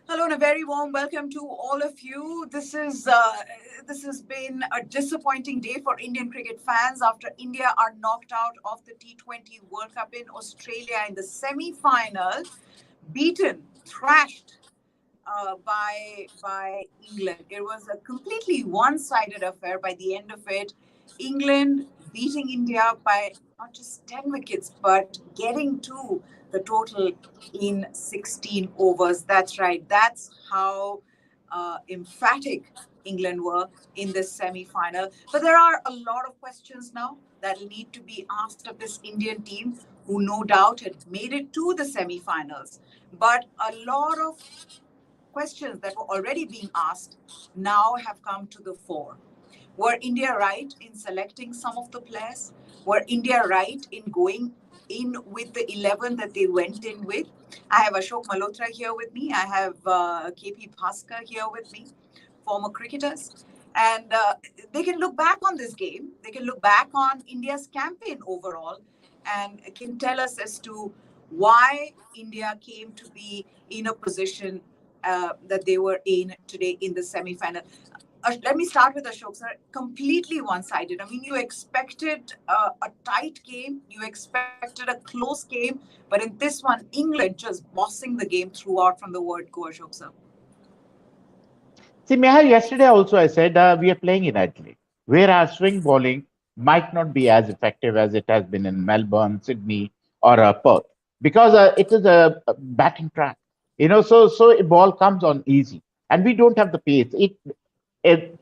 Hello and a very warm welcome to all of you. This has been a disappointing day for Indian cricket fans after India are knocked out of the T20 World Cup in Australia in the semi-final, beaten, thrashed by England. It was a completely one-sided affair. By the end of it, England beating India by not just 10 wickets, but getting to the total in 16 overs. That's right. That's how emphatic England were in this semi-final. But there are a lot of questions now that need to be asked of this Indian team, who no doubt had made it to the semi-finals. But a lot of questions that were already being asked now have come to the fore. Were India right in selecting some of the players? Were India right in going in with the 11 that they went in with? I have Ashok Malhotra here with me. I have KP Bhaskar here with me, former cricketers. And they can look back on this game. They can look back on India's campaign overall and can tell us as to why India came to be in a position that they were in today in the semi-final. Let me start with Ashok, sir. Completely one-sided. I mean, you expected a tight game, you expected a close game, but in this one, England just bossing the game throughout from the word go, Ashok, sir. See, Meha, yesterday also I said we are playing in Adelaide, where our swing bowling might not be as effective as it has been in Melbourne, Sydney, or Perth, because it is a batting track. So a ball comes on easy, and we don't have the pace.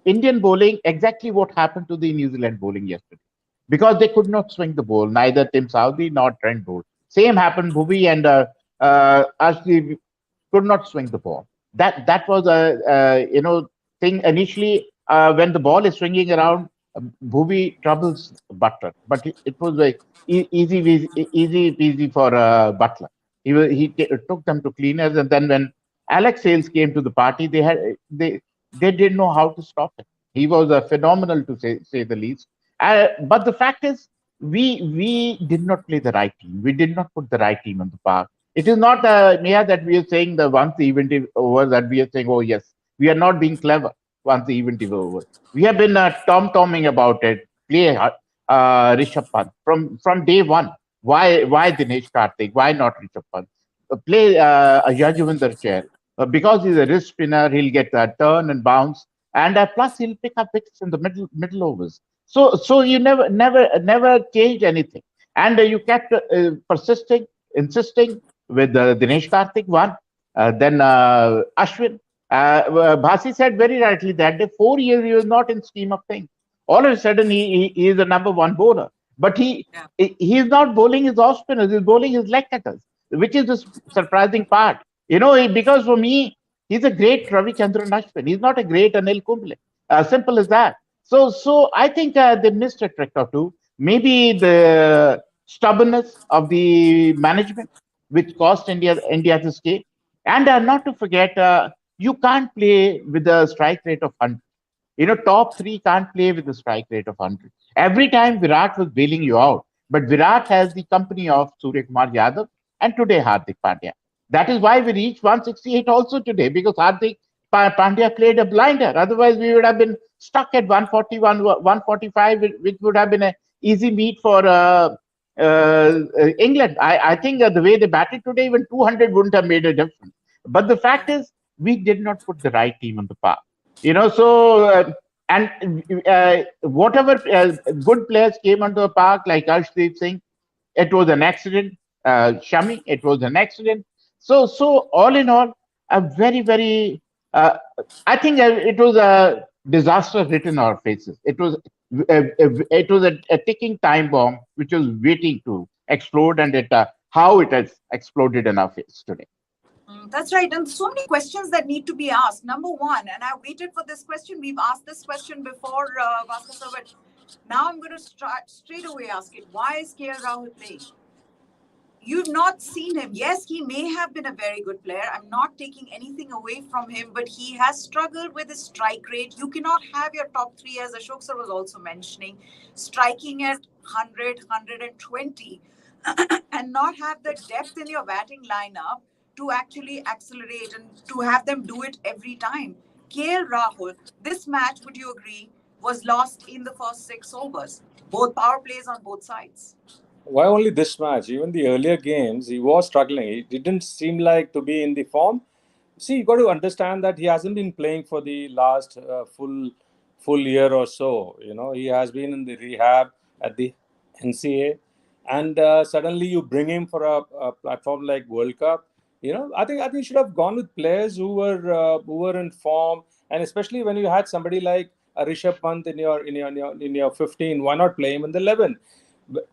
Indian bowling exactly what happened to the New Zealand bowling yesterday, because they could not swing the ball. Neither Tim Southee nor Trent Bolt. Same happened. Bhuvi and Ashley could not swing the ball. That was a thing initially when the ball is swinging around. Bhuvi troubles Butler, but it was very easy peasy for Butler. He took them to cleaners, and then when Alex Hales came to the party, they didn't know how to stop him. He was phenomenal to say the least. But the fact is, we did not play the right team. We did not put the right team on the park. It is not, Mia, that we are saying that once the event is over, that we are saying, oh, yes, we are not being clever once the event is over. We have been tom-tomming about it. Play Rishabh Pant from day one. Why Dinesh Karthik? Why not Rishabh Pant? Play Yajuvinder Chair. Because he's a wrist spinner, he'll get a turn and bounce, and plus he'll pick up wickets in the middle overs. So you never changed anything, and you kept persisting, insisting with Dinesh Karthik one, then Ashwin. Bhasi said very rightly that the 4 years he was not in scheme of things. All of a sudden he is the number one bowler, but Yeah. he is not bowling his off spinners. He's bowling his leg cutters, which is the surprising part. Because for me he's a great Ravi Chandran Ashwin. He's not a great Anil Kumble. Simple as that. So I think they missed a trick or two. Maybe the stubbornness of the management, which cost India this game. And not to forget, you can't play with a strike rate of 100. Top three can't play with a strike rate of 100. Every time Virat was bailing you out, but Virat has the company of Surya Kumar Yadav and today Hardik Pandya. That is why we reached 168 also today, because Hardik Pandya played a blinder. Otherwise, we would have been stuck at 141, 145, which would have been an easy meet for England. I think the way they batted today, even 200 wouldn't have made a difference. But the fact is, we did not put the right team on the park. And whatever good players came onto the park, like Arshdeep Singh, it was an accident. Shami, it was an accident. So all in all, a very, very, I think it was a disaster written on our faces. It was a ticking time bomb which was waiting to explode, and how it has exploded in our face today. That's right. And so many questions that need to be asked. Number one, and I waited for this question. We've asked this question before, Bhaskar sir, but now I'm going to start straight away ask it. Why is KL Rahul playing? You've not seen him. Yes, he may have been a very good player. I'm not taking anything away from him, but he has struggled with his strike rate. You cannot have your top three, as Ashok sir was also mentioning, striking at 100, 120, and not have the depth in your batting lineup to actually accelerate and to have them do it every time. KL Rahul, this match, would you agree, was lost in the first 6 overs? Both power plays on both sides. Why only this match? Even the earlier games, he was struggling. He didn't seem like to be in the form. See, you got to understand that he hasn't been playing for the last full year or so. You know, he has been in the rehab at the NCA, and suddenly you bring him for a platform like World Cup. You know, I think you should have gone with players who were in form, and especially when you had somebody like a Rishabh Pant in your 15. Why not play him in the 11?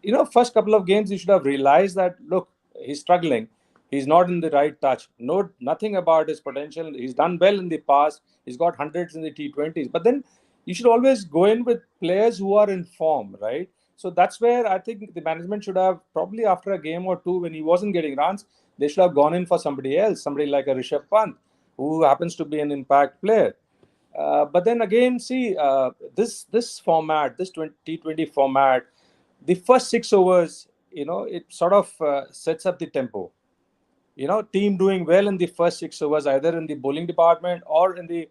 You know, first couple of games you should have realized that look, he's struggling, he's not in the right touch, no, nothing about his potential. He's done well in the past, he's got hundreds in the T20s, but then you should always go in with players who are in form, right? So that's where I think the management should have, probably after a game or two when he wasn't getting runs, they should have gone in for somebody else, somebody like a Rishabh Pant, who happens to be an impact player. But then again, see, this format, this T20 format, the first 6 overs, you know, it sort of sets up the tempo. You know, team doing well in the first 6 overs, either in the bowling department or in the,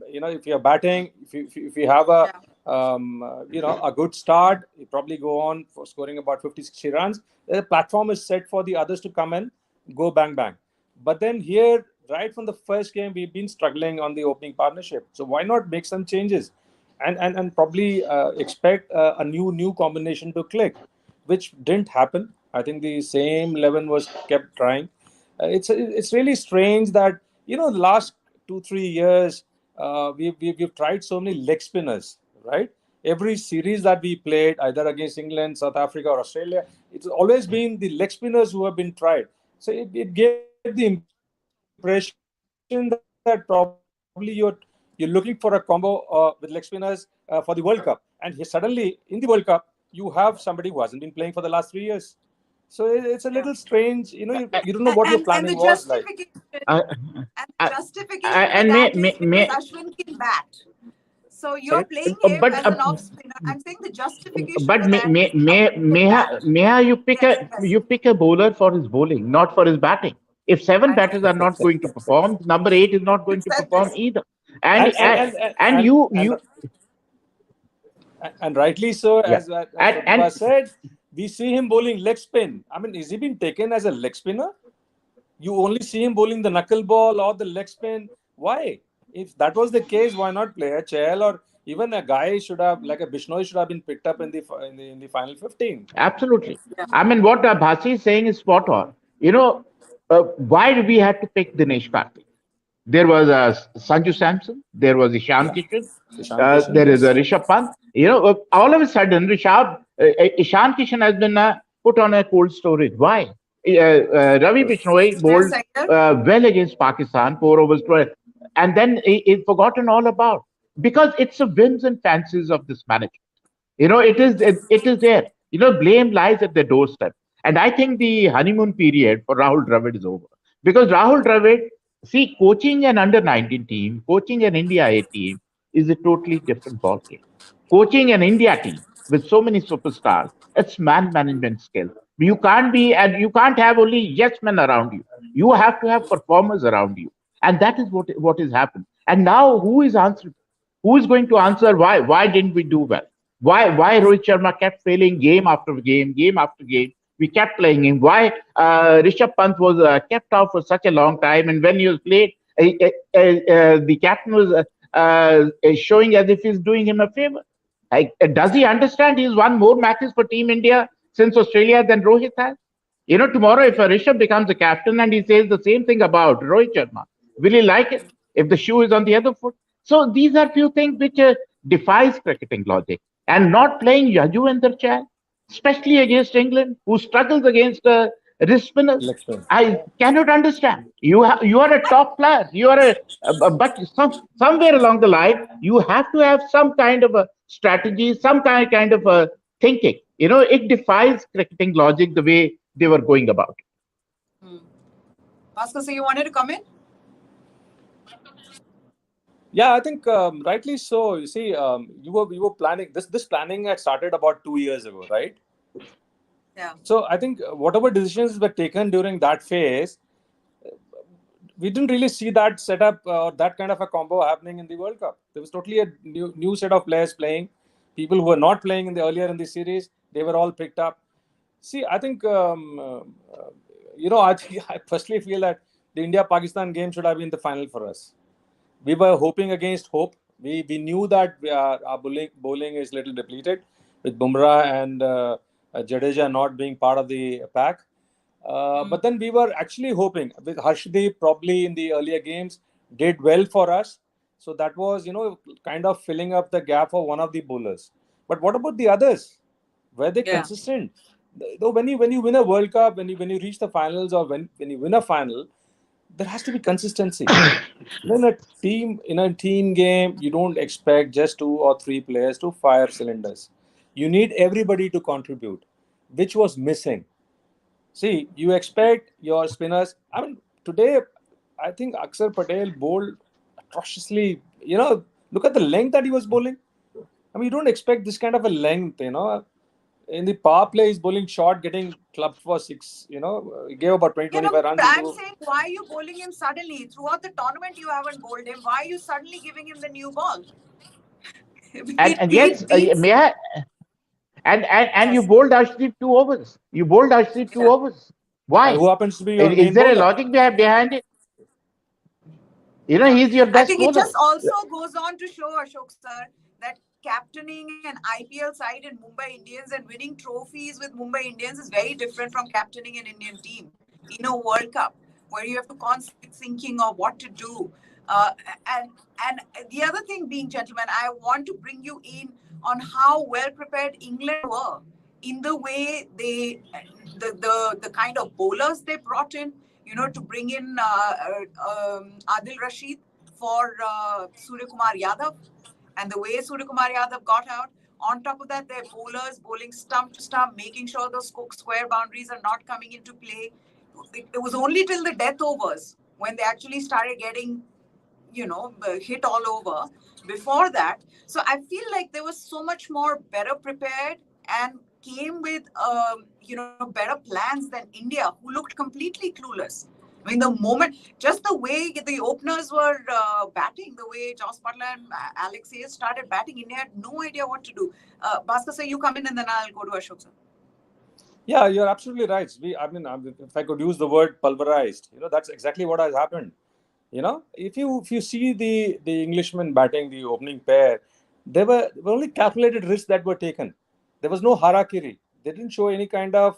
you know, if you're batting, if you have a, Yeah. a good start, you probably go on for scoring about 50, 60 runs. The platform is set for the others to come and go bang, bang. But then here, right from the first game, we've been struggling on the opening partnership. So why not make some changes and probably expect a new combination to click, which didn't happen. I think the same 11 was kept trying. It's really strange that, you know, the last 2 3 years we've tried so many leg spinners, right? Every series that we played, either against England, South Africa, or Australia, it's always been the leg spinners who have been tried. So it gave the impression that probably you're looking for a combo with leg spinners for the World Cup, and here suddenly in the World Cup you have somebody who hasn't been playing for the last 3 years. So it's a little strange. You know, you don't know what your planning was like. And the justification uh, and the uh, justification for and that is because Ashwin can bat. So you're Sorry. playing him but as an off spinner. I'm saying the justification but for that is Ashwin can bat. Yes, yes. you pick a bowler for his bowling, not for his batting. If seven I know. batters are not going to perform, number eight is not You going to said perform this. either. You And and said and and, and this. and and and, you and rightly so, yeah, as and Pratibha said, we see him bowling leg spin. I mean, is he been taken as a leg spinner? You only see him bowling the knuckleball or the leg spin. Why? If that was the case, why not play a Chahal, or even a guy should have, like a Bishnoi, should have been picked up in the final 15. absolutely. Yeah. I mean, what Bhasi is saying is spot on. You know, why did we have to pick Dinesh Karthik? There was Sanju Samson, there was Ishan Yeah, Kishan, Ishan Kishan, there is a yes. Rishabh Pant. You know, all of a sudden, Ishan Kishan has been put on a cold storage. Why? Ravi Bishnoi Yes, bowled Sagar. well against Pakistan, 4 overs, 12, and then he forgotten all about, because it's the whims and fancies of this management. You know, it is there. You know, blame lies at their doorstep. And I think the honeymoon period for Rahul Dravid is over. Because Rahul Dravid, see, coaching an under 19 team, coaching an India A team is a totally different ballgame. Coaching an India team with so many superstars, it's man management skill. You can't be, and you can't have only yes men around you. You have to have performers around you. And that is what is happened. And now who is answering? Who is going to answer why? Why didn't we do well? Why Rohit Sharma kept failing game after game, game after game? We kept playing him. Why Rishabh Pant was kept out for such a long time, and when he was played, the captain was showing as if he's doing him a favor. Like, does he understand he's won more matches for Team India since Australia than Rohit has? You know, tomorrow if a Rishabh becomes a captain and he says the same thing about Rohit Sharma, will he like it if the shoe is on the other foot? So these are few things which defies cricketing logic. And not playing Yajuvendra Chahal, especially against England, who struggles against wrist spinners, Leg spin. I cannot understand. You are a top player. You are but somewhere along the line you have to have some kind of a strategy, some kind of a thinking. You know, it defies cricketing logic the way they were going about it. Hmm. Bhaskar, so you wanted to come in? Yeah, I think rightly so. You see, you were planning this planning had started about 2 years ago, right? Yeah. So I think whatever decisions were taken during that phase, we didn't really see that setup or that kind of a combo happening in the World Cup. There was totally a new set of players playing. People who were not playing earlier in the series, they were all picked up. See, I think I personally feel that the India-Pakistan game should have been the final for us. We were hoping against hope. We knew that our bowling is little depleted with Bumrah and Jadeja not being part of the pack. But then we were actually hoping with Harshdeep probably in the earlier games did well for us. So that was, kind of filling up the gap for one of the bowlers. But what about the others? Were they Yeah. consistent? Though when you win a World Cup, when you reach the finals, or when you win a final, there has to be consistency. In a team game, you don't expect just 2 or 3 players to fire cylinders. You need everybody to contribute, which was missing. See, you expect your spinners. I mean, today, I think Akshar Patel bowled atrociously. Look at the length that he was bowling. I mean, you don't expect this kind of a length, In the power play, he's bowling short, getting clubbed for 6. He gave about 20, 25 runs. I'm saying, why are you bowling him suddenly? Throughout the tournament, you haven't bowled him. Why are you suddenly giving him the new ball? And yes, may I? And you Yes. bowled Arshdeep 2 overs. You bowled Arshdeep two Yeah. overs. And Why? who happens to be your Is main there a bowler? logic behind it? Yeah. He's your I best think it bowler. just also goes on to show, Ashok sir, that captaining an IPL side in Mumbai Indians and winning trophies with Mumbai Indians is very different from captaining an Indian team in a World Cup, where you have to constantly thinking of what to do. Uh, and the other thing being, gentlemen, I want to bring you in on how well prepared England were in the way the kind of bowlers they brought in, to bring in Adil Rashid for Surya Kumar Yadav, and the way Surya Kumar Yadav got out. On top of that, their bowlers bowling stump to stump, making sure those square boundaries are not coming into play. It was only till the death overs when they actually started getting, hit all over. Before that, so I feel like they were so much more better prepared and came with, better plans than India, who looked completely clueless. I mean, the moment, just the way the openers were batting, the way Joss Butler and Alex Hayes started batting, India had no idea what to do. Bhaskar sir, you come in and then I'll go to Ashok sir. Yeah, you're absolutely right. If I could use the word pulverized, that's exactly what has happened. If you see the Englishmen batting the opening pair, there were only calculated risks that were taken. There was no harakiri. They didn't show any kind of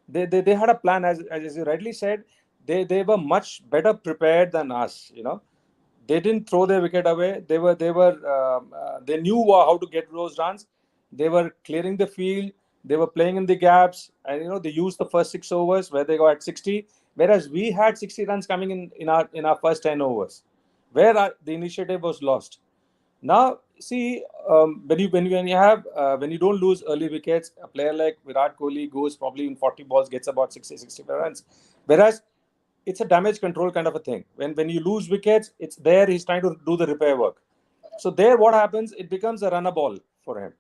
they had a plan, as you rightly said. They were much better prepared than us. They didn't throw their wicket away. They knew how to get those runs. They were clearing the field. They were playing in the gaps, and they used the first 6 overs where they got 60, whereas we had 60 runs coming in our first 10 overs, where the initiative was lost. Now, see, when you don't lose early wickets, a player like Virat Kohli goes probably in 40 balls, gets about 60, 65 runs, whereas it's a damage control kind of a thing. When you lose wickets, it's there. He's trying to do the repair work. So there, what happens? It becomes a runner ball for him.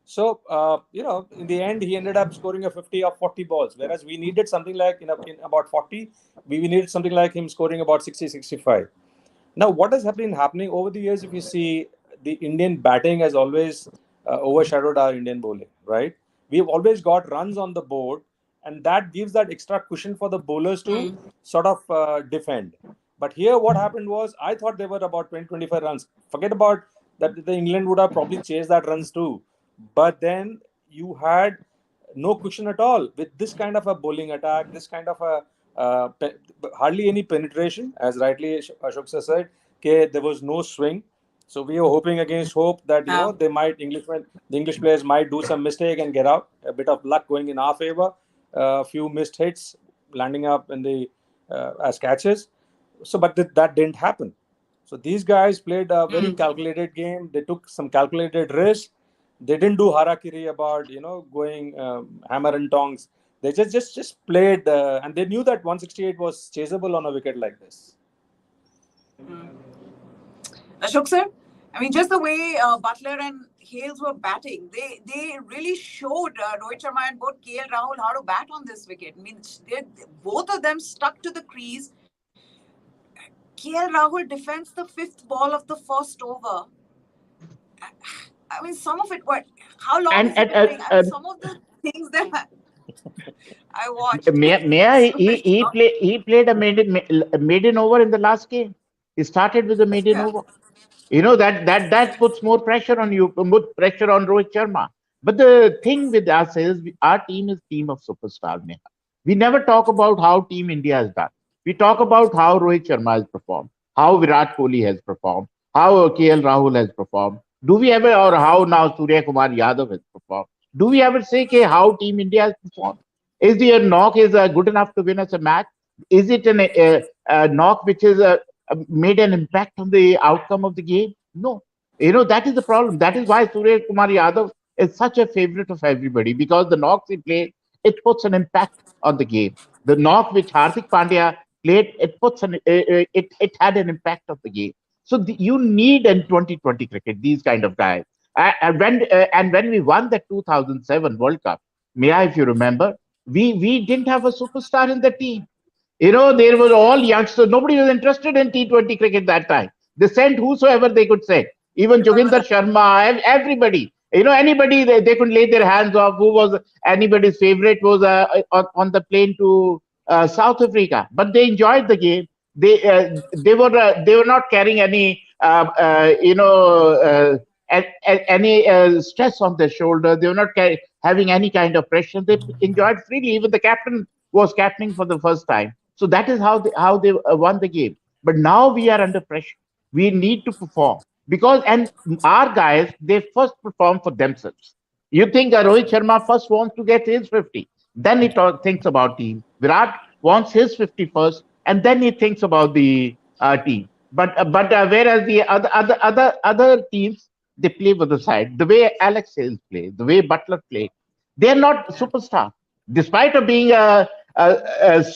So, in the end, he ended up scoring a 50 or 40 balls, whereas we needed something like, in about 40, we needed something like him scoring about 60, 65. Now, what has been happening over the years, if you see, the Indian batting has always overshadowed our Indian bowling, right? We've always got runs on the board, and that gives that extra cushion for the bowlers to sort of defend. But here, what happened was, I thought they were about 20, 25 runs. Forget about that, the England would have probably chased that runs too. But then you had no cushion at all with this kind of a bowling attack, this kind of a hardly any penetration, as rightly Ashok sir said. Okay, there was no swing, so we were hoping against hope that the English players might do some mistake and get out. A bit of luck going in our favor, a few missed hits landing up in the as catches. So, but that didn't happen. So these guys played a very calculated game. They took some calculated risks. They didn't do harakiri about going hammer and tongs. They just played, and they knew that 168 was chaseable on a wicket like this. Ashok sir, I mean, just the way Butler and Hales were batting, they really showed Rohit Sharma and both KL Rahul how to bat on this wicket. I mean, both of them stuck to the crease. KL Rahul defends the fifth ball of the first over. I mean, some of it, how long And has he been playing? I mean, some of the things that I watched. May So very he played a maiden over in the last game. He started with a maiden yeah. over. That puts more pressure on you, put pressure on Rohit Sharma. But the thing with us is our team is team of superstars. Neha. We never talk about how Team India has done. We talk about how Rohit Sharma has performed, how Virat Kohli has performed, how KL Rahul has performed. Do we ever, or how now Surya Kumar Yadav has performed? Do we ever say how Team India has performed? Is the knock is good enough to win us a match? Is it a knock which is made an impact on the outcome of the game? No. That is the problem. That is why Surya Kumar Yadav is such a favorite of everybody, because the knocks he plays, it puts an impact on the game. The knock which Hardik Pandya played, it had an impact on the game. So you need in 2020 cricket these kind of guys. And when we won the 2007 World Cup, Mia, if you remember, we didn't have a superstar in the team. They were all youngsters. Nobody was interested in T20 cricket that time. They sent whosoever they could send. Even Remember Joginder that? Sharma, everybody. Anybody they could lay their hands off. Who was anybody's favorite was on the plane to South Africa. But they enjoyed the game. They were not carrying any any stress on their shoulder. They were not having any kind of pressure. They enjoyed freely. Even the captain was captaining for the first time. So that is how they won the game. But now we are under pressure. We need to perform, because and our guys, they first perform for themselves. You think Rohit Sharma first wants to get his 50, then he thinks about team. Virat wants his 50 first, and then he thinks about the team. But whereas the other teams, they play with the side. The way Alex Hales play, the way Butler play, they are not Yeah. superstar. Despite of being a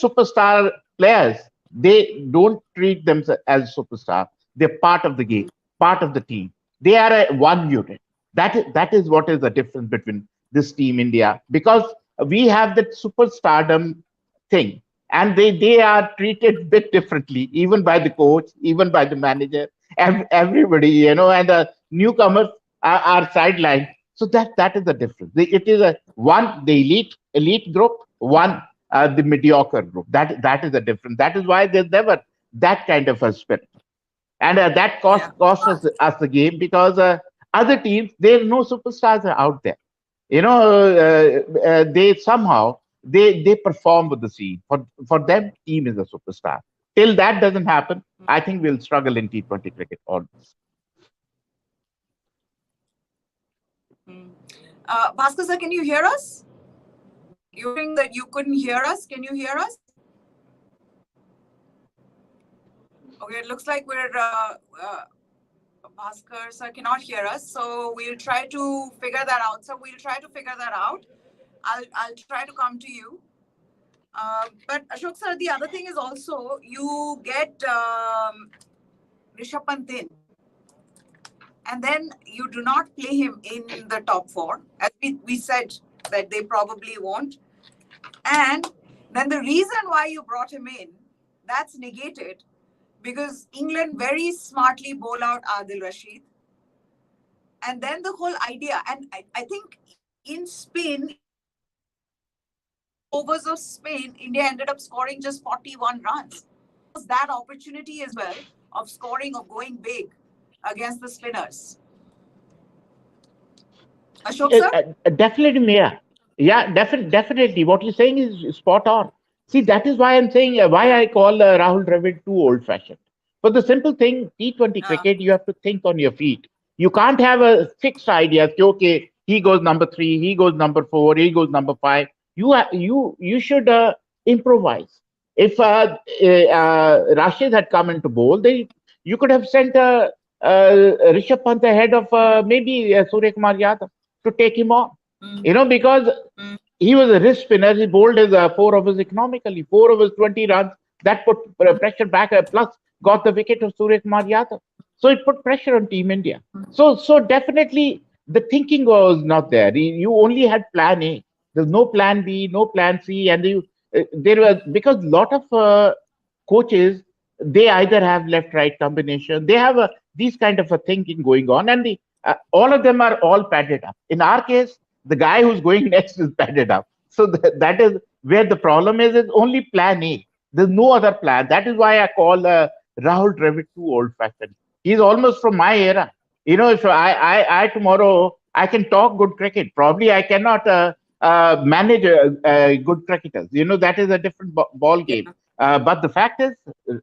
superstar players, they don't treat them as superstar. They're part of the game, part of the team. They are a one unit. That is what is the difference between this team India, because we have that superstardom thing, and they are treated bit differently, even by the coach, even by the manager, everybody, and the newcomers are sidelined. So that is the difference. It is a one the elite group, one the mediocre group. That is the difference. That is why there's never that kind of a spirit, and that Yeah. cost us the game, because other teams, there are no superstars out there. They somehow they perform with the scene. For them, team is a superstar. Till that doesn't happen, I think we'll struggle in T20 cricket always. Mm. Bhaskar sir, can you hear us? You were saying that you couldn't hear us. Can you hear us? Okay, it looks like we're Bhaskar sir cannot hear us, so we'll try to figure that out. So we'll try to figure that out. I'll try to come to you. But Ashok sir, the other thing is also you get Rishabh Pant in, and then you do not play him in the top four, as we said that they probably won't. And then the reason why you brought him in, that's negated, because England very smartly bowl out Adil Rashid. And then the whole idea, and I think in Spain, overs of Spain, India ended up scoring just 41 runs. That opportunity as well of scoring, of going big against the spinners. Ashok sir? Definitely, Mia. Yeah, definitely. What you're saying is spot on. See, that is why I'm saying why I call Rahul Dravid too old-fashioned. For the simple thing, T20 cricket, you have to think on your feet. You can't have a fixed idea. Okay, he goes number 3, he goes number 4, he goes number 5. You should improvise. If Rashid had come into bowl, you could have sent Rishabh Pant ahead of maybe Surya Kumar Yadav to take him on. Because he was a wrist spinner. He bowled his 4 overs economically, 4 overs, 20 runs. That put pressure back, plus got the wicket of Surya Kumar Yadav. So it put pressure on Team India. So definitely the thinking was not there. You only had plan A. There's no plan B, no plan C, and there was, because lot of coaches, they either have left right combination, they have these kind of a thinking going on, and all of them are all padded up. In our case, the guy who's going next is padded up. So that is where the problem is. It's only plan A. There's no other plan. That is why I call Rahul Dravid too old fashioned. He's almost from my era. If I tomorrow I can talk good cricket. Probably I cannot manage good cricketers. That is a different ball game. Yeah. But the fact is,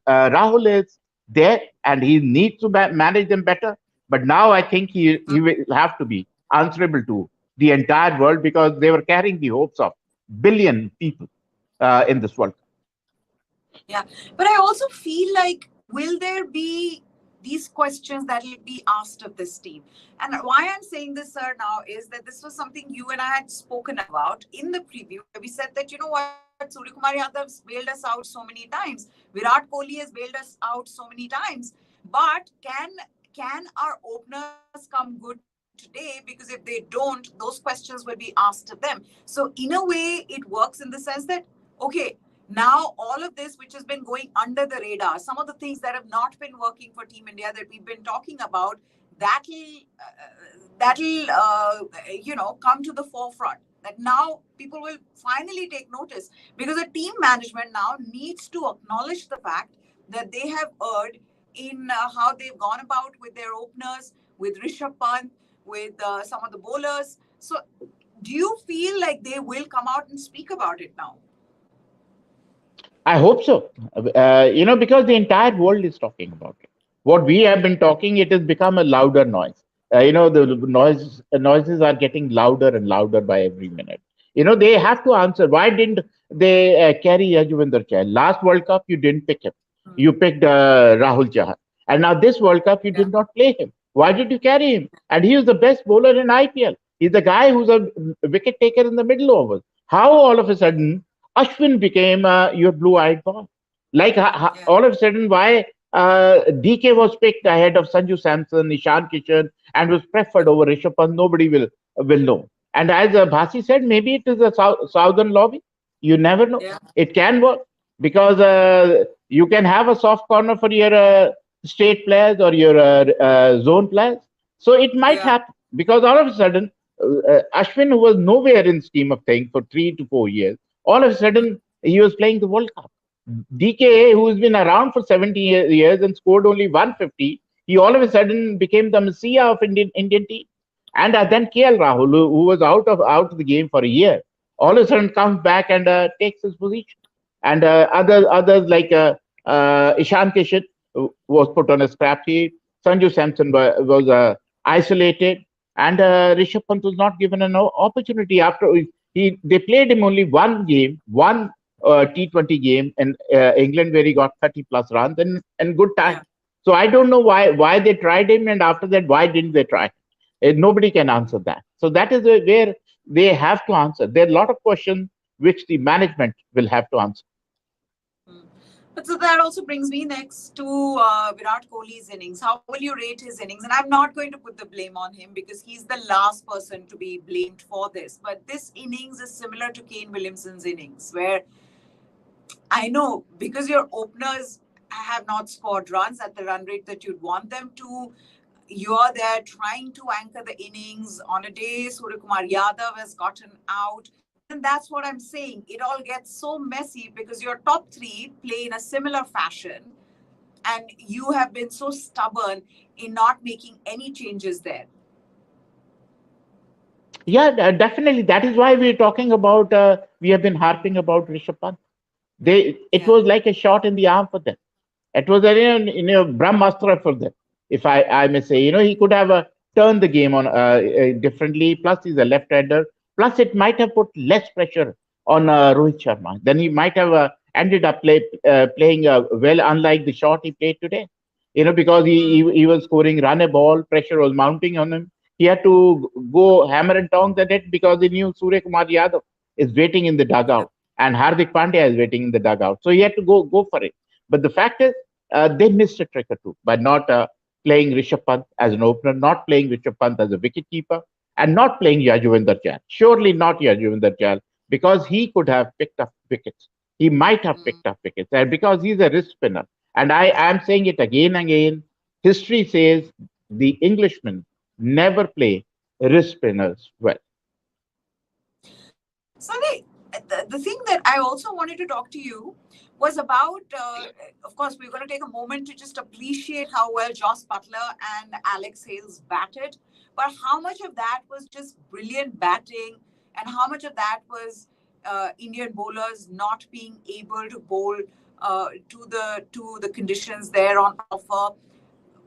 Rahul is there, and he needs to manage them better. But now I think he will have to be answerable to the entire world, because they were carrying the hopes of billion people in this World Cup. Yeah, but I also feel like, will there be these questions that will be asked of this team? And why I'm saying this, sir, now is that this was something you and I had spoken about in the preview. We said that, Surya Kumar Yadav's bailed us out so many times. Virat Kohli has bailed us out so many times. But can our openers come good today? Because if they don't, those questions will be asked of them. So in a way, it works in the sense that, okay, now all of this which has been going under the radar, some of the things that have not been working for Team India that we've been talking about, that'll come to the forefront, that now people will finally take notice, because the team management now needs to acknowledge the fact that they have erred in how they've gone about with their openers, with Rishabh Pant, with some of the bowlers. So do you feel like they will come out and speak about it now? I hope so. Because the entire world is talking about it. What we have been talking, it has become a louder noise. The noises are getting louder and louder by every minute. They have to answer. Why didn't they carry Yajuvendra Chahal? Last World Cup, you didn't pick him. You picked Rahul Chahal. And now this World Cup, you did not play him. Why did you carry him? And he is the best bowler in IPL. He's the guy who's a wicket taker in the middle overs. How all of a sudden Ashwin became your blue-eyed ball? Like all of a sudden, why DK was picked ahead of Sanju Samson, Ishan Kishan, and was preferred over Rishabh Pant? Nobody will know. And as Bhasi said, maybe it is a southern lobby. You never know. Yeah. It can work, because you can have a soft corner for your state players or your zone players. So it might Yeah. happen, because all of a sudden, Ashwin, who was nowhere in scheme of things for 3 to 4 years, all of a sudden he was playing the World Cup. DK, who's been around for 70 years and scored only 150, he all of a sudden became the messiah of Indian team. And then KL Rahul, who was out of the game for a year, all of a sudden comes back and takes his position. And others like Ishan Kishan was put on a scrap heap. Sanju Samson was isolated, and Rishabh Pant was not given an opportunity. After they played him only one T20 game in England, where he got 30 plus runs and good time. Yeah. So I don't know why they tried him, and after that, why didn't they try him? Nobody can answer that. So that is where they have to answer. There are a lot of questions which the management will have to answer. But so that also brings me next to Virat Kohli's innings. How will you rate his innings? And I'm not going to put the blame on him, because he's the last person to be blamed for this. But this innings is similar to Kane Williamson's innings, where I know, because your openers have not scored runs at the run rate that you'd want them to, you're there trying to anchor the innings. On a day Surya Kumar Yadav has gotten out. And that's what I'm saying. It all gets so messy, because your top three play in a similar fashion, and you have been so stubborn in not making any changes there. Yeah, definitely. That is why we're talking about. We have been harping about Rishabh Pant. It was like a shot in the arm for them. It was a Brahmastra for them, if I may say. He could have turned the game on differently. Plus, he's a left-hander. Plus, it might have put less pressure on Rohit Sharma. Then he might have ended up playing well, unlike the shot he played today. Because he was scoring run a ball, pressure was mounting on him. He had to go hammer and tongs at it, because he knew Surya Kumar Yadav is waiting in the dugout and Hardik Pandya is waiting in the dugout. So he had to go for it. But the fact is, they missed a trick or two by not playing Rishabh Pant as an opener, not playing Rishabh Pant as a wicketkeeper, and not playing Yajuvendra Chahal. Surely not Yajuvendra Chahal, because he could have picked up wickets. He might have picked up wickets, and because he's a wrist spinner. And I am saying it again and again. History says the Englishmen never play wrist spinners well. Sunny, the thing that I also wanted to talk to you was about, of course, we're going to take a moment to just appreciate how well Joss Butler and Alex Hales batted, but how much of that was just brilliant batting and how much of that was Indian bowlers not being able to bowl to the conditions there on offer.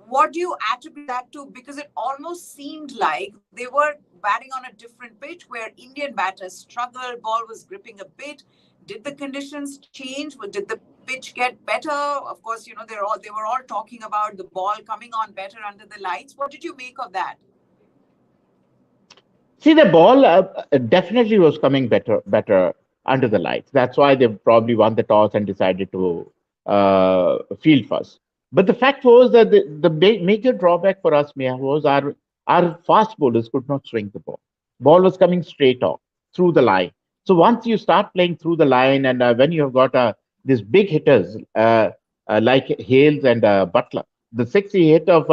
What do you attribute that to? Because it almost seemed like they were batting on a different pitch where Indian batters struggled, ball was gripping a bit. Did the conditions change? Did the pitch get better? Of course, they were all talking about the ball coming on better under the lights. What did you make of that? See, the ball definitely was coming better under the lights. That's why they probably won the toss and decided to field first. But the fact was that the major drawback for us, Mia, was our fast bowlers could not swing the ball. Ball was coming straight off through the line. So once you start playing through the line, and when you have got these big hitters like Hales and Butler, the 60 hit of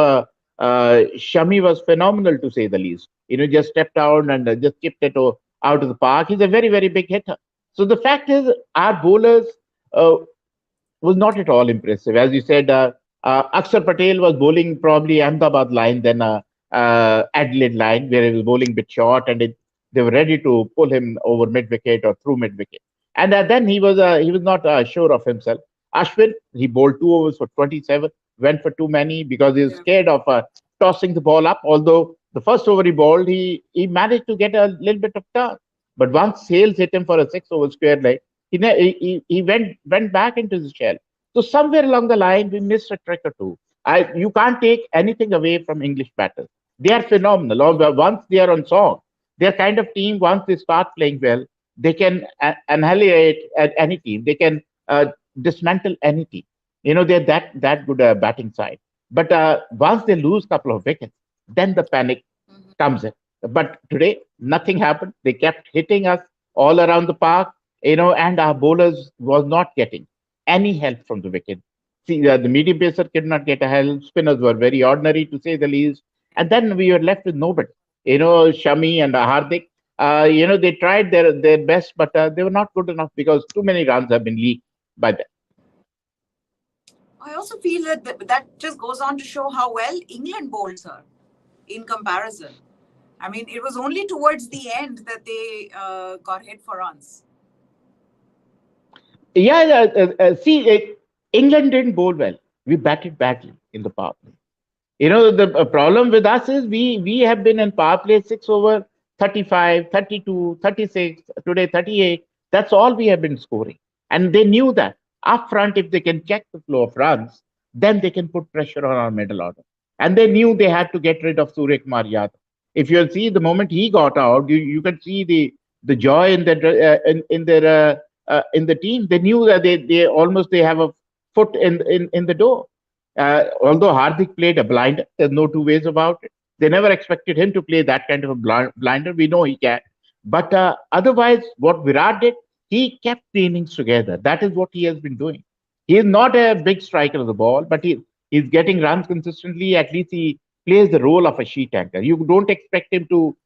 Shami was phenomenal to say the least. Just stepped out and just chipped it out of the park. He's a very, very big hitter. So the fact is, our bowlers uh, was not at all impressive. As you said, Akshar Patel was bowling probably Ahmedabad line, then Adelaide line, where he was bowling a bit short, and they were ready to pull him over mid wicket or through mid wicket. And then he was not sure of himself. Ashwin, he bowled 2 overs for 27, went for too many because he was Yeah. scared of tossing the ball up. Although the first over he bowled, he managed to get a little bit of turn. But once Sales hit him for a 6 over square leg, he went back into the shell. So somewhere along the line, we missed a trick or two. You can't take anything away from English batters. They are phenomenal. Once they are on song, they're kind of team. Once they start playing well, they can annihilate any team. They can dismantle any team. They're that good batting side. But once they lose a couple of wickets, then the panic comes in. But today, nothing happened. They kept hitting us all around the park, and our bowlers was not getting any help from the wicket. See, the medium pacer could not get a help. Spinners were very ordinary, to say the least. And then we were left with nobody. Shami and Hardik, they tried their best, but they were not good enough because too many runs have been leaked by them. I also feel that just goes on to show how well England bowled, sir, in comparison. I mean, it was only towards the end that they got hit for runs. Yeah, see, England didn't bowl well. We batted badly in the power play. The problem with us is we have been in power play 6 over 35, 32, 36, today 38. That's all we have been scoring. And they knew that up front, if they can check the flow of runs, then they can put pressure on our middle order. And they knew they had to get rid of Surya Kumar Yadav. If you'll see the moment he got out, you can see the joy in the team. They knew that they have a foot in the door. Although Hardik played a blinder, there's no two ways about it. They never expected him to play that kind of a blinder. We know he can. But otherwise, what Virat did, he kept the innings together. That is what he has been doing. He is not a big striker of the ball, but he's getting runs consistently. At least he plays the role of a sheet anchor. You don't expect him to,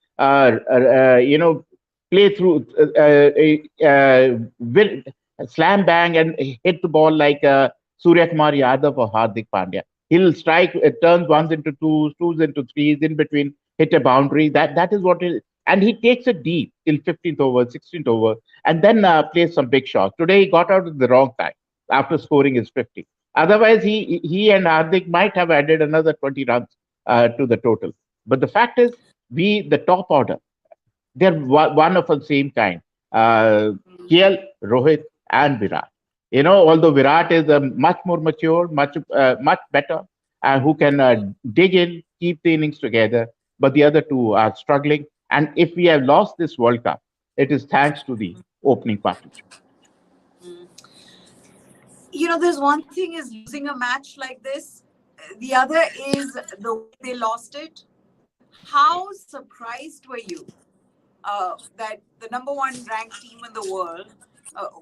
play through, slam bang and hit the ball like Surya Kumar Yadav or Hardik Pandya. He'll strike, turns ones into twos, twos into threes, in between, hit a boundary. That is what it is. And he takes it deep till 15th over, 16th over, and then plays some big shots. Today he got out at the wrong time after scoring his 50. Otherwise, he and Hardik might have added another 20 runs to the total. But the fact is, the top order, they're one of the same kind. KL, Rohit, and Virat. Although Virat is much more mature, much better, who can dig in, keep the innings together, but the other two are struggling. And if we have lost this World Cup, it is thanks to the opening partnership. There's one thing is losing a match like this. The other is the way they lost it. How surprised were you that the number one ranked team in the world,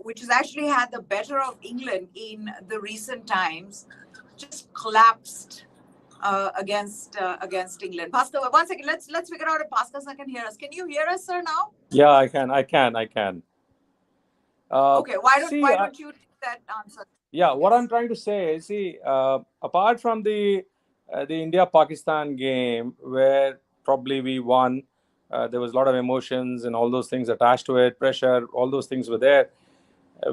which has actually had the better of England in the recent times, just collapsed against England? Pascal, one second. Let's figure out if Pascal sir can hear us. Can you hear us, sir? Now? Yeah, I can. I can. Okay. Why See, don't you take that answer? yeah, what I'm trying to say is, see, apart from the India-Pakistan game where probably we won, there was a lot of emotions and all those things attached to it, pressure, all those things were there.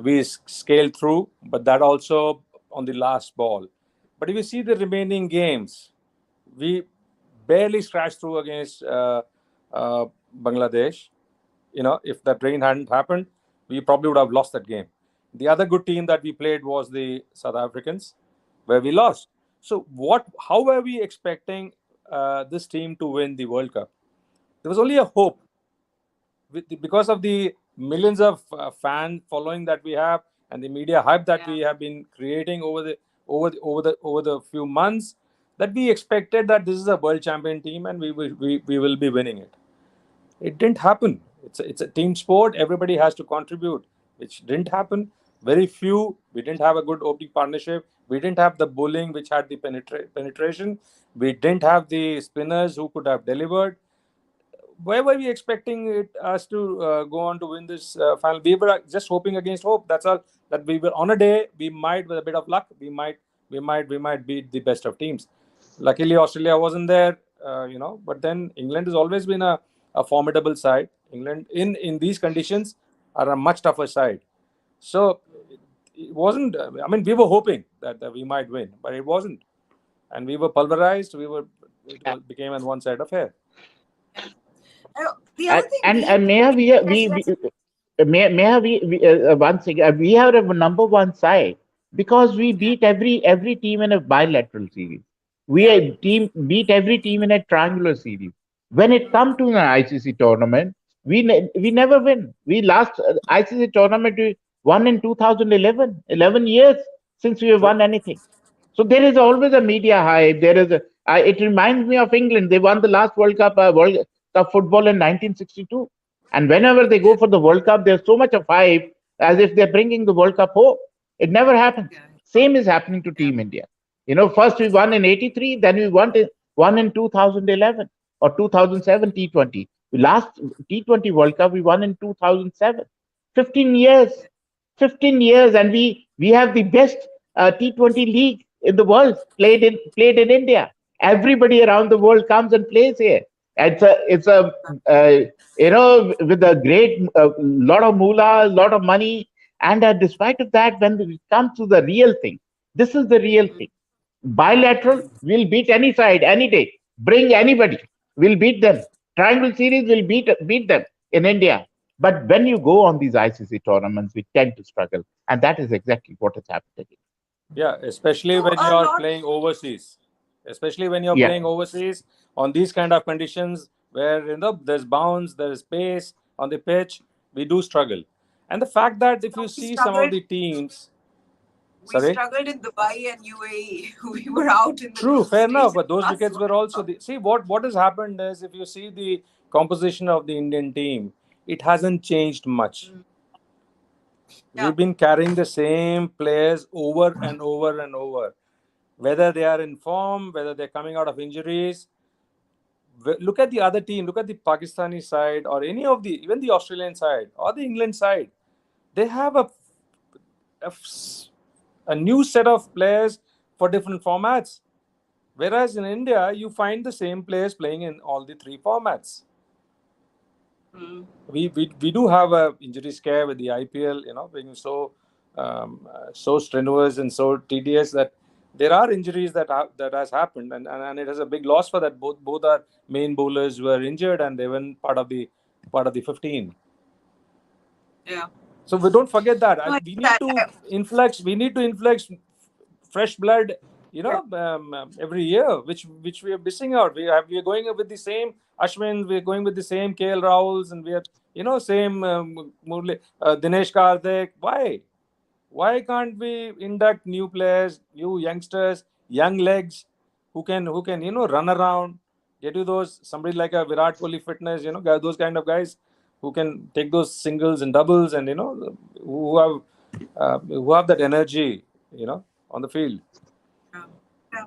We scaled through, but that also on the last ball. But if you see the remaining games, we barely scratched through against Bangladesh. If that rain hadn't happened, we probably would have lost that game. The other good team that we played was the South Africans, where we lost. So, how were we expecting this team to win the World Cup? There was only a hope because of the millions of fan following that we have and the media hype that we have been creating over the few months, that we expected that this is a world champion team and we will be winning it. It didn't happen. It's a team sport. Everybody has to contribute, which didn't happen. Very few. We didn't have a good opening partnership. We didn't have the bowling, which had the penetration. We didn't have the spinners who could have delivered. Why were we expecting us to go on to win this final? We were just hoping against hope. That's all. That we were on a day. We might, with a bit of luck, we might beat the best of teams. Luckily, Australia wasn't there. But then England has always been a formidable side. England in these conditions are a much tougher side. So it wasn't. I mean, we were hoping that we might win, but it wasn't, and we were pulverized. It became a one-side affair. The other thing And Meha, once again, we have a number one side because we beat every team in a bilateral series. Beat every team in a triangular series. When it comes to an ICC tournament, we never win. We last ICC tournament we won in 2011. 11 years since we have True. won anything. So there is always a media hype. There is it reminds me of England. They won the last World Cup football in 1962. And whenever they go for the World Cup, there's so much of hype as if they're bringing the World Cup home. It never happens. Same is happening to Team India. First we won in '83, then we won in 2011 or 2007 T20. Last T20 World Cup we won in 2007. 15 years, 15 years, and we have the best T20 league in the world played in India. Everybody around the world comes and plays here. It's a with a great lot of moolah, lot of money, and despite of that, when it comes to the real thing, this is the real thing. Bilateral, we'll beat any side any day. Bring anybody, we'll beat them. Triangle series will beat them in India. But when you go on these ICC tournaments, we tend to struggle, and that is exactly what has happened again. Yeah, especially So when a you're lot. playing overseas. Especially when you're Yeah, playing overseas on these kind of conditions where there's bounce, there's pace on the pitch, we do struggle. And the fact that if So you we see some of struggled. the teams, We sorry, struggled in Dubai and UAE. We were out in the true, group fair stage enough, in but those the last wickets were World also Cup. the see what has happened is if you see the composition of the Indian team, it hasn't changed much. Yeah. We've been carrying the same players over and over and over, whether they are in form, whether they're coming out of injuries. Look at the other team, look at the Pakistani side or any of even the Australian side or the England side. They have a, a new set of players for different formats. Whereas in India, you find the same players playing in all the three formats. Mm. We do have a injury scare with the IPL, being so strenuous and so tedious that there are injuries that has happened, and it is a big loss for that. Both our main bowlers were injured, and they weren't part of the 15. Yeah. So we don't forget that. No, I We get need that. to influx. We need to influx fresh blood. Yeah. Every year, which we are missing out. We are going with the same Ashwin. We are going with the same KL Rahuls, and we are same Dinesh Karthik. Why can't we induct new players, new youngsters, young legs? who can run around, get you those somebody like a Virat Kohli fitness, those kind of guys who can take those singles and doubles, and who have that energy, on the field. Yeah. Yeah.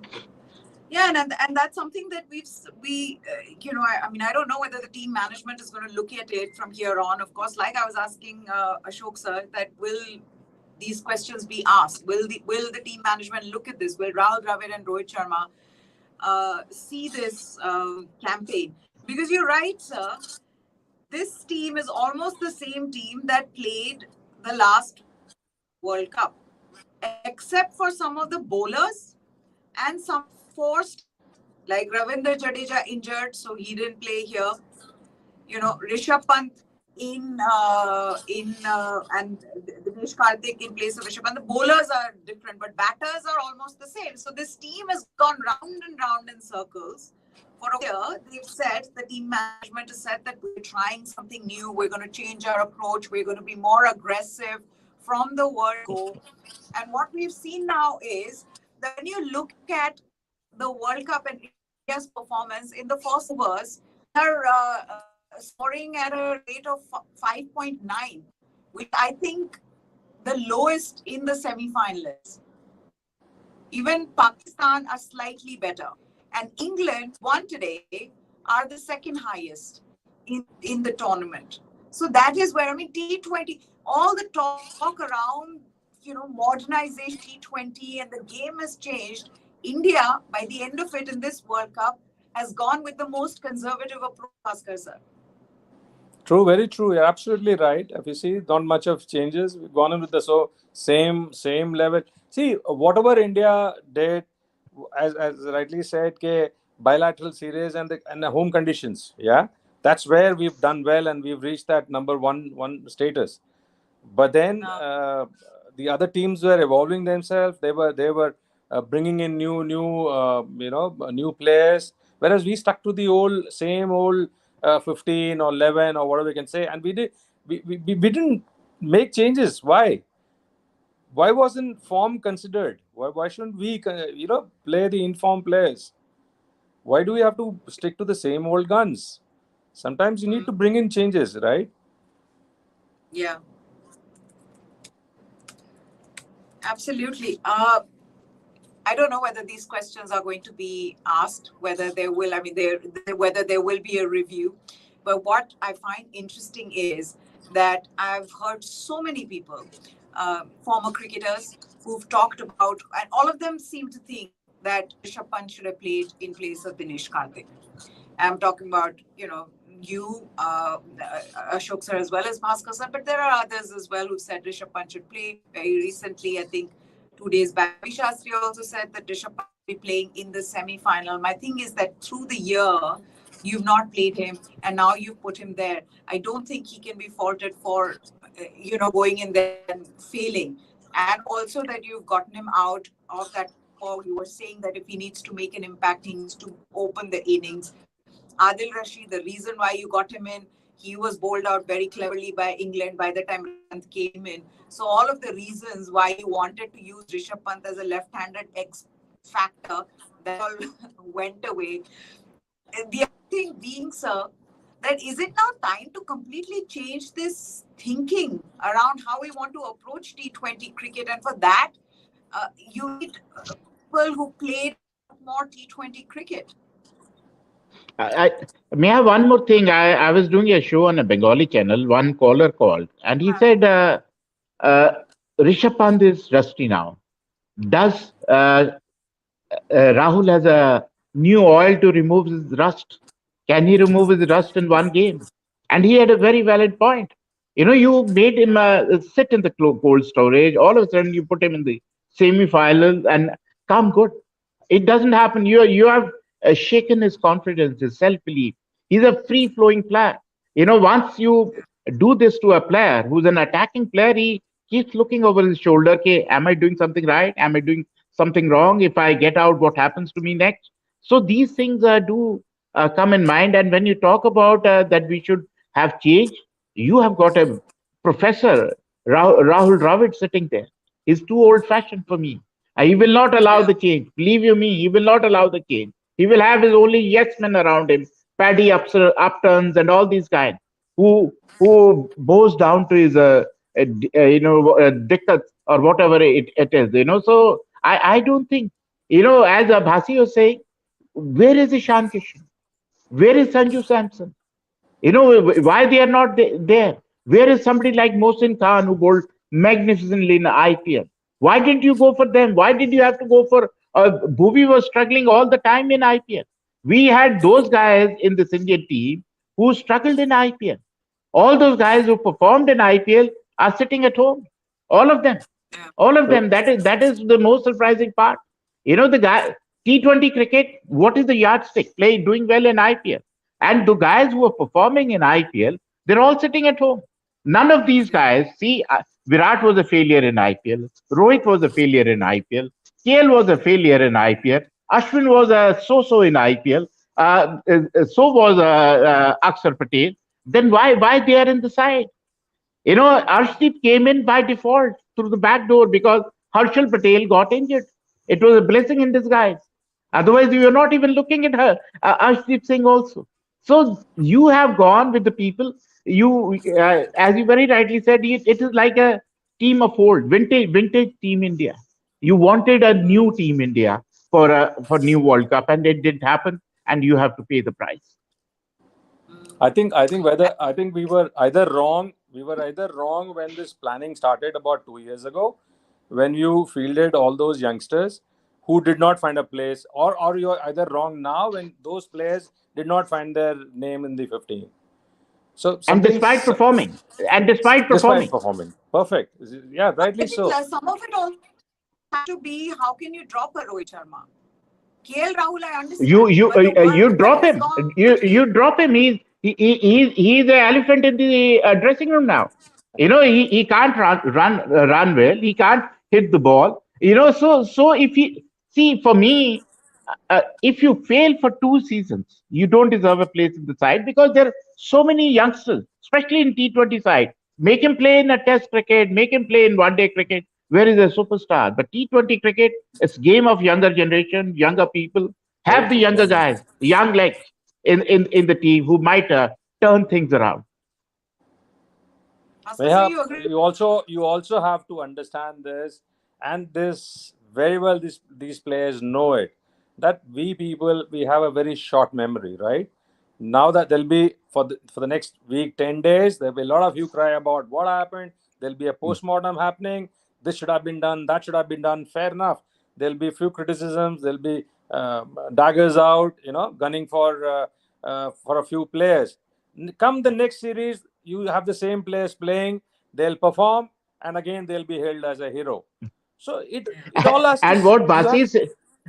Yeah, and that's something that I mean, I don't know whether the team management is going to look at it from here on. Of course, like I was asking Ashok sir, that will these questions be asked? Will the team management look at this? Will Rahul Dravid and Rohit Sharma see this campaign? Because you're right, sir. This team is almost the same team that played the last World Cup, except for some of the bowlers and some forced, like Ravindra Jadeja injured, so he didn't play here. Rishabh Pant and Dinesh Karthik in place of Rishabh Pant. The bowlers are different, but batters are almost the same. So this team has gone round and round in circles. For a year, they've said, the team management has said that we're trying something new. We're going to change our approach. We're going to be more aggressive from the word go. And what we've seen now is that when you look at the World Cup and India's performance in the first overs, they are scoring at a rate of 5.9, which I think the lowest in the semi-finalists. Even Pakistan are slightly better. And England, won today, are the second highest in the tournament. So that is where, I mean, T20, all the talk around, modernization T20 and the game has changed. India, by the end of it in this World Cup, has gone with the most conservative approach, Bhaskar sir. True, very true. You're absolutely right. If you see, not much of changes. We've gone in with the same level. See, whatever India did, as rightly said, bilateral series and the home conditions. Yeah, that's where we've done well and we've reached that number one status. But then the other teams were evolving themselves. They were bringing in new players, whereas we stuck to the same old 15 or 11 or whatever we can say, and we didn't make changes. Why wasn't form considered? Why shouldn't we play the informed players? Why do we have to stick to the same old guns? Sometimes you need to bring in changes, right? Yeah, absolutely. I don't know whether these questions are going to be asked, whether there will, whether there will be a review. But what I find interesting is that I've heard so many people, former cricketers, who've talked about, and all of them seem to think that Rishabh Pant should have played in place of Dinesh Karthik. I'm talking about, Ashok sir, as well as Bhaskar sir, but there are others as well who said Rishabh Pant should play. Very recently, I think 2 days back, Ravi Shastri also said that Rishabh Pant will be playing in the semi-final. My thing is that through the year, you've not played him, and now you've put him there. I don't think he can be faulted for, going in there and failing. And also that you've gotten him out of that. Or you were saying that if he needs to make an impact, he needs to open the innings. Adil Rashid, the reason why you got him in, he was bowled out very cleverly by England by the time Pant came in. So all of the reasons why you wanted to use Rishabh Pant as a left-handed X factor, that all went away. The other thing being, sir, that is it now time to completely change this thinking around how we want to approach T20 cricket? And for that, you need people who played more T20 cricket. May I have one more thing? I was doing a show on a Bengali channel. One caller called, and he said, uh, Rishabh Pant is rusty now. Does Rahul has a new oil to remove his rust? Can he remove his rust in one game? And he had a very valid point. You made him sit in the cold storage. All of a sudden, you put him in the semi-finals and come good. It doesn't happen. You have shaken his confidence, his self-belief. He's a free-flowing player. Once you do this to a player who's an attacking player, he keeps looking over his shoulder. Okay, am I doing something right? Am I doing something wrong? If I get out, what happens to me next? So these things do come in mind. And when you talk about that we should have change, you have got a professor, Rahul Dravid, sitting there. He's too old-fashioned for me. He will not allow Yeah. the change. Believe you me, he will not allow the change. He will have his only yes men around him, Paddy Upturns and all these guys who bows down to his diktat or whatever it is. So I don't think, as Bhasi was saying, where is Ishan Kishan? Where is Sanju Samson? Why they are not there? Where is somebody like Mohsin Khan who bowled magnificently in the IPL? Why didn't you go for them? Why did you have to go for Bhuvi was struggling all the time in IPL? We had those guys in this Indian team who struggled in IPL. All those guys who performed in IPL are sitting at home. All of them. Yeah. All of So them. That is the most surprising part. The guy T20 cricket, what is the yardstick? Doing well in IPL. And the guys who are performing in IPL, they're all sitting at home. None of these guys, see, Virat was a failure in IPL. Rohit was a failure in IPL. KL was a failure in IPL. Ashwin was a so-so in IPL. So was Akshar Patel. Then why they are in the side? Arshdeep came in by default through the back door because Harshal Patel got injured. It was a blessing in disguise. Otherwise, we were not even looking at her, Arshdeep Singh also. So you have gone with the people. As you very rightly said, it is like a team of old, vintage Team India. You wanted a new Team India for new World Cup, and it didn't happen, and you have to pay the price. I think we were either wrong. We were either wrong when this planning started about 2 years ago, when you fielded all those youngsters who did not find a place, or you're either wrong now when those players did not find their name in the 15. So And something despite despite performing, performing perfect, yeah, rightly I think so. some of it also had to be how can you drop a Rohit Sharma? KL Rahul, I you understand, you but the you work that drop has him. gone You drop him. He's the elephant in the dressing room now. He can't run well. He can't hit the ball. So if he see for me, if you fail for 2 seasons, you don't deserve a place in the side because there are so many youngsters, especially in T20 side. Make him play in a Test cricket. Make him play in one-day cricket. Where is a superstar? But T20 cricket, it's game of younger generation, younger people. Very Have the true, younger very guys, true. young legs in the team who might turn things around. Master, Neha, you agree? you also have to understand this, and this very well. These players know it, that we people, we have a very short memory, right? Now that there'll be for the next week, 10 days, there'll be a lot of you cry about what happened. There'll be a postmortem happening. This should have been done. That should have been done. Fair enough. There'll be a few criticisms. There'll be daggers out, gunning for a few players. Come the next series, you have the same players playing, they'll perform, and again they'll be hailed as a hero. So it all has to And what you have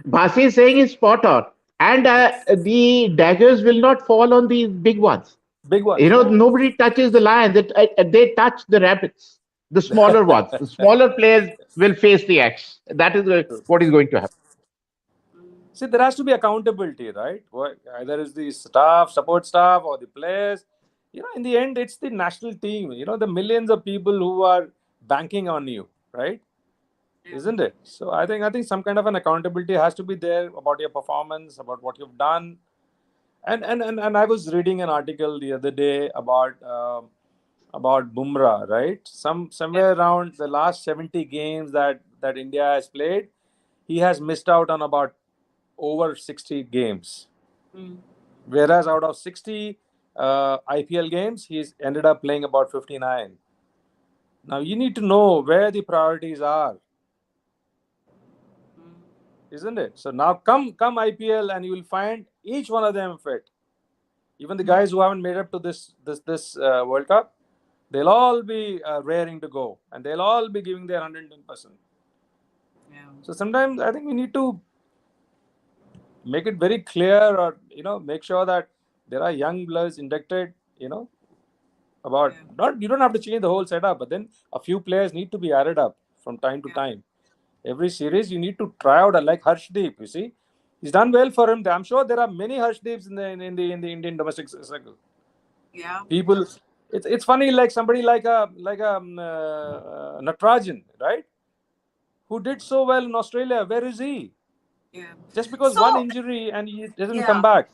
Basi is saying is spot on. And the daggers will not fall on these big ones. big ones, no. Nobody touches the lions. They touch the rabbits, the smaller ones. The smaller players will face the axe. That is what is going to happen. See, there has to be accountability, right? Either it's the staff, support staff, or the players. In the end, it's the national team. The millions of people who are banking on you, right? Yeah. Isn't it? So I think some kind of an accountability has to be there about your performance, about what you've done. And I was reading an article the other day about Bumrah, right? Yeah. Somewhere around the last 70 games that India has played, he has missed out on about over 60 games. Mm. Whereas out of 60 IPL games, he's ended up playing about 59. Now you need to know where the priorities are, Mm. isn't it? So now come IPL, and you will find each one of them fit. Even the guys who haven't made up to this World Cup, they'll all be raring to go, and they'll all be giving their 110%. Yeah. So sometimes I think we need to make it very clear, or make sure that there are young bloods inducted. About, Yeah. not, you don't have to change the whole setup, but then a few players need to be added up from time to Yeah. time. Every series you need to try out, like Harshdeep. You see, he's done well for him. I'm sure there are many Harshdeeps in the Indian domestic circle. Yeah. People, it's funny, like somebody like a Natarajan, right? who did so well in Australia. Where is he? Yeah. Just because one So, injury and he doesn't come yeah. back.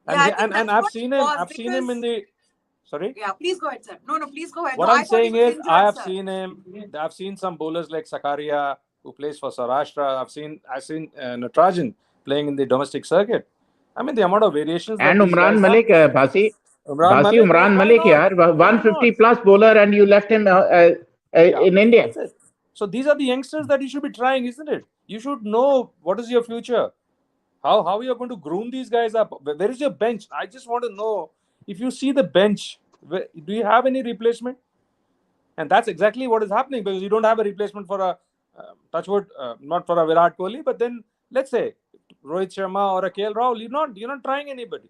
Yeah, I think And that's I've what it seen him. was I've seen him in because, the. Sorry. yeah, please go ahead, sir. No, no, please go ahead. No, What I I'm thought he saying was is, I injured, have sir. seen him. I've seen some bowlers like Sakaria, who plays for Saurashtra. I've seen Natarajan playing in the domestic circuit. I mean, the amount of variations that And these Umran guys have. Malik, Basi, Umran Malik, Umran why Malik, not? yaar, Why 150 not? plus bowler, and you left him Yeah, in India. that's it. So these are the youngsters that you should be trying, isn't it? You should know what is your future. How you are going to groom these guys up. Where is your bench? I just want to know if you see the bench. Do you have any replacement? And that's exactly what is happening, because you don't have a replacement for a touchwood, not for a Virat Kohli, but then let's say Rohit Sharma or a KL Rahul. You're not trying anybody.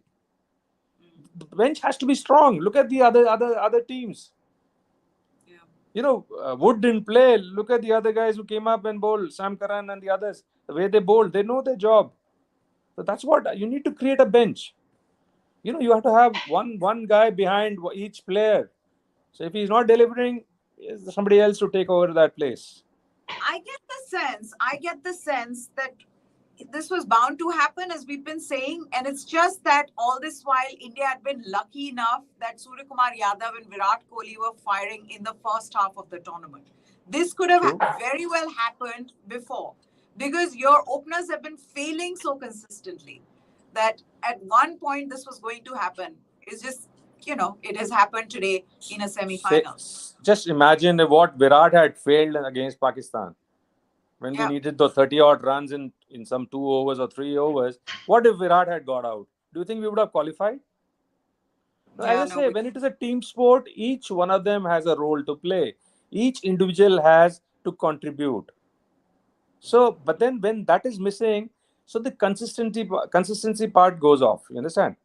The bench has to be strong. Look at the other teams. Yeah. Wood didn't play. Look at the other guys who came up and bowled, Sam Curran and the others. The way they bowled, they know their job. So that's what you need to create a bench. You have to have one guy behind each player. So if he's not delivering, is somebody else to take over that place. I get the sense that this was bound to happen, as we've been saying, and it's just that all this while India had been lucky enough that Surya Kumar Yadav and Virat Kohli were firing in the first half of the tournament. This could have True. very well happened before, because your openers have been failing so consistently that at one point this was going to happen. It's just, it has happened today in a semi-final. Just imagine what Virat had failed against Pakistan when we Yeah. needed the 30 odd runs in some 2 overs or 3 overs. What if Virat had got out? Do you think we would have qualified? No, as Yeah, I no, say, when it is a team sport, each one of them has a role to play. Each individual has to contribute. So, but then when that is missing, so the consistency part goes off. You understand?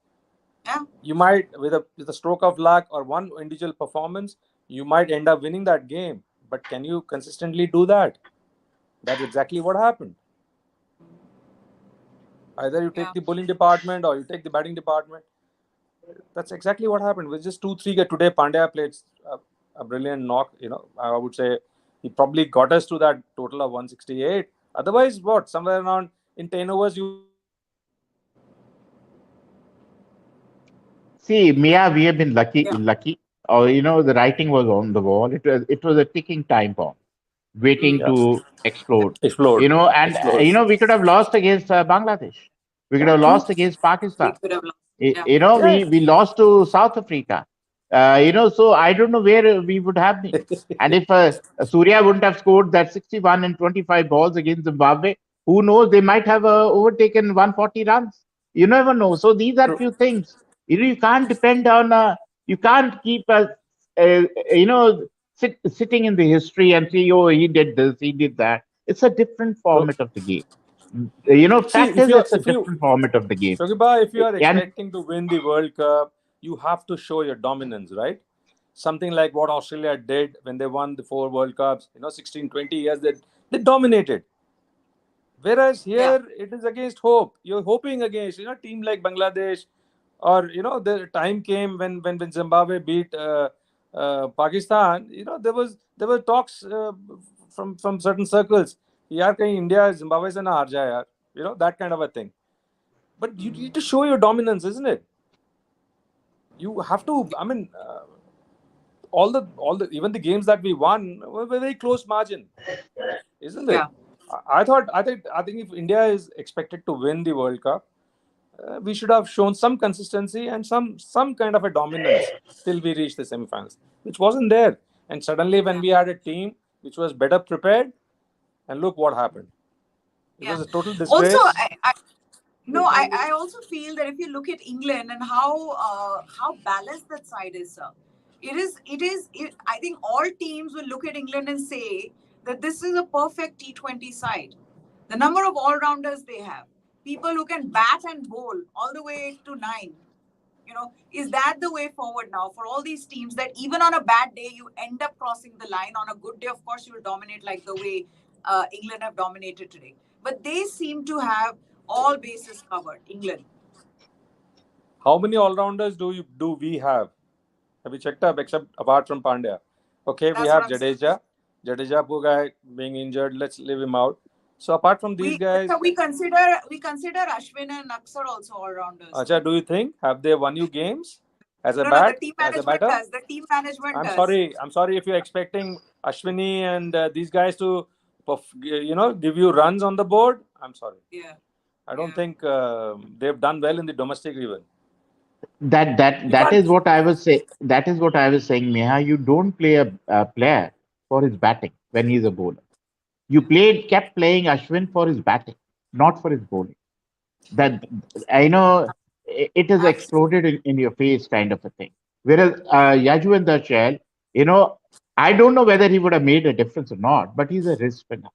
yeah, You might, with a stroke of luck or one individual performance, you might end up winning that game. But can you consistently do that? That's exactly what happened. Either you take yeah. the bowling department or you take the batting department. That's exactly what happened. With just 2-3 today, Pandya played a brilliant knock. I would say he probably got us to that total of 168. Otherwise, what? Somewhere around in 10 overs, you would have lost that game. See, Mia, we have been lucky, Yeah. lucky. Or the writing was on the wall. It was a ticking time bomb, waiting Mm. Yeah. to explode. Explode. And Explode. we could have lost against Bangladesh. We could have True. lost against Pakistan. We could have lost. Y- Yeah. You know, Yeah. we lost to South Africa. So I don't know where we would have been. And if Surya wouldn't have scored that 61 and 25 balls against Zimbabwe, who knows? They might have overtaken 140 runs. You never know. So these are True. few things. You can't depend on. You can't keep uh, you know, sitting in the history and say, oh, he did this, he did that. It's a different True. format of the game. See, Fact if is, you it's a if you different format of the game. Shoghiba, if you are And expecting to win the World Cup, you have to show your dominance, right? Something like what Australia did when they won the 4 World Cups, 16, 20 years, they dominated. Whereas Yeah. here it is against hope. You're hoping against, team like Bangladesh, or the time came when Zimbabwe beat Pakistan. There were talks from certain circles. यार कहीं India Zimbabwe से ना हार जाए यार. That kind of a thing. But you need to show your dominance, isn't it? You have to. I mean, all the even the games that we won were very close margin, isn't it? Yeah. I think if India is expected to win the World Cup, we should have shown some consistency and some kind of a dominance till we reach the semifinals, which wasn't there. And suddenly, when Yeah. we had a team which was better prepared, and look what happened. It Yeah. was a total Also, disgrace. I also feel that if you look at England and how balanced that side is, sir, I think all teams will look at England and say that this is a perfect T20 side. The number of all-rounders they have, people who can bat and bowl all the way to 9. Is that the way forward now for all these teams, that even on a bad day you end up crossing the line? On a good day, of course, you will dominate like the way England have dominated today. But they seem to have all bases covered. England. How many all-rounders do we have? Have you checked up, except apart from Pandya? Okay, we That's what have I'm saying. Jadeja. Jadeja, poor guy, being injured. Let's leave him out. So apart from these guys, we consider Ashwin and Aksar also all rounders. Acha, do you think have they won you games as a No, the bat team as a management batter? does. The team management I'm does. sorry. I'm sorry if you're expecting Ashwini and these guys to, give you runs on the board. I'm sorry. Yeah. I don't Yeah. think they've done well in the domestic even. You That can't. is what I was say. That is what I was saying, Neha. You don't play a player for his batting when he's a bowler. You kept playing Ashwin for his batting, not for his bowling. That I know it has Absolutely. exploded in your face, kind of a thing. Whereas Yajwendra Chahal, you know, I don't know whether he would have made a difference or not, but he's a wrist spinner.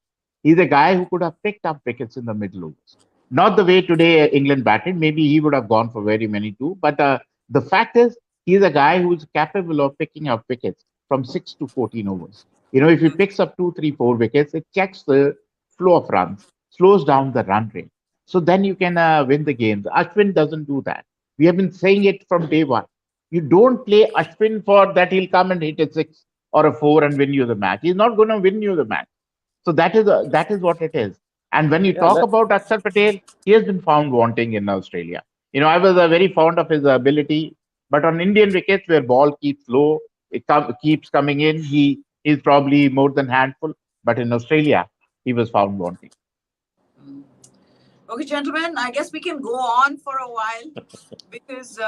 He's a guy who could have picked up wickets in the middle overs. Not the way today England batted. Maybe he would have gone for very many too. But the fact is, he's a guy who's capable of picking up wickets from 6 to 14 overs. If he Yeah. picks up two, three, 4 wickets, it checks the flow of runs, slows down the run rate. So then you can win the games. Ashwin doesn't do that. We have been saying it from day one. You don't play Ashwin for that he'll come and hit a 6 or a 4 and win you the match. He's not going to win you the match. So that is what it is. And when you Yeah. talk about Akshar Patel, he has been found wanting in Australia. I was very fond of his ability, but on Indian wickets where ball keeps low, keeps coming in, he is probably more than handful. But in Australia, he was found wanting. Mm. Okay, gentlemen, I guess we can go on for a while because,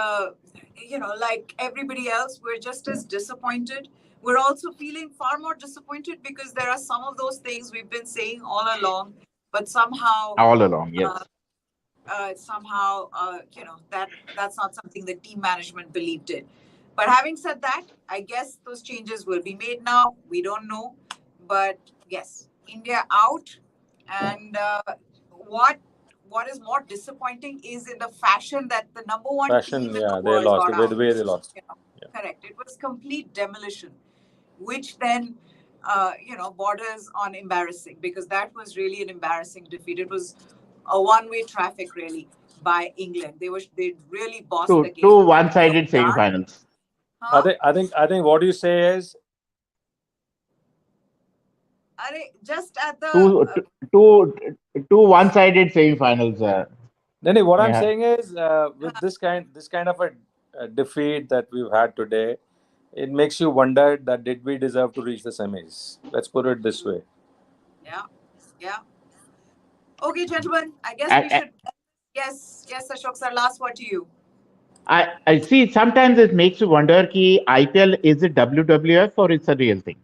like everybody else, we're just as disappointed. We're also feeling far more disappointed because there are some of those things we've been saying all along, but All along, yes. uh, that's not something the team management believed in. But having said that, I guess those changes will be made now. We don't know, but yes, India out, and what what is more disappointing is in the fashion that the number one Fashion, team in the yeah, they world lost. got The way, out. the way they lost. Yeah. Correct. It was complete demolition, which then borders on embarrassing because that was really an embarrassing defeat. It was a one-way traffic really by England. They really bossed the game. Two Looked one-sided sharp, semi-finals. I huh? think, I think, I think what you say is, Just at the Two, two, two one-sided semi-finals. Nani, what I'm Yeah. saying is, with this kind of a defeat that we've had today, it makes you wonder that did we deserve to reach the semis? Let's put it this way. yeah, yeah. Okay, gentlemen. I guess we I, should. Yes, yes, Ashok sir. Last word to you. I see. Sometimes it makes you wonder, ki IPL is it WWF or it's a real thing?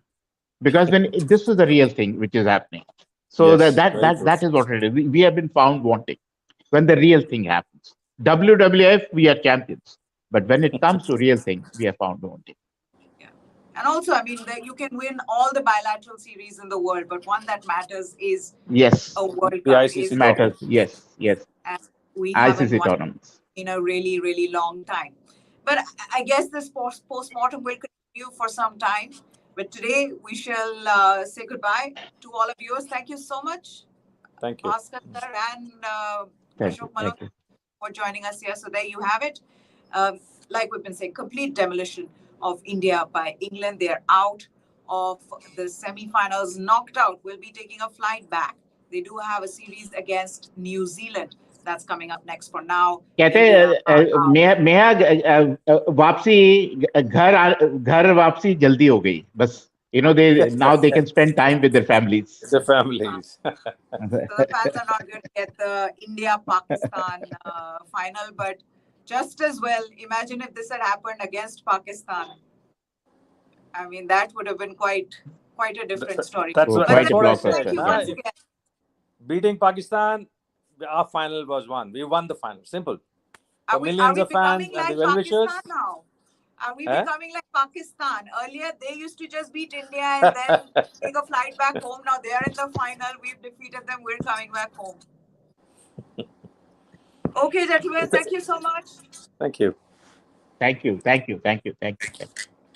Because when this is the real thing which is happening, so that Yes, that very that true. that is what it is. We have been found wanting when the real thing happens. WWF, we are champions, but when it comes to real thing, we are found wanting. Yeah. And also, I mean, you can win all the bilateral series in the world, but one that matters is Yes, a World The Cup. ICC Is the matters. trophy. Yes, yes. and we haven't ICC won tournaments. in a really, really long time. But I guess this post-mortem will continue for some time. But today we shall say goodbye to all of you. Thank you so much, Thank you. Bhaskar sir and Thank you. Ashok Malhotra, Thank you. for joining us here. So there you have it. Um, like we've been saying, complete demolition of India by England. They're out of the semi-finals, knocked out. Will be taking a flight back. They do have a series against New Zealand that's coming up next. For now, कहते India are हैं out. Neha वापसी घर वापसी जल्दी हो गई बस दे now they can spend time with their families. The Uh, families. so the fans are not going to get the India-Pakistan final, but just as well, imagine if this had happened against Pakistan. I mean, that would have been quite a different story. That's So what But that's quite a what I thank said. you blockbuster, yeah. Nah, once if again. beating Pakistan, our final was won. We won the final. Simple. Are For we millions of fans becoming and the like Pakistan well-wishers. now? Are we Eh? becoming like Pakistan? Earlier, they used to just beat India and then take a flight back home. Now they are in the final. We've defeated them. We're coming back home. Okay, gentlemen, thank you so much. Thank you. Thank you. Thank you. Thank you. Thank you.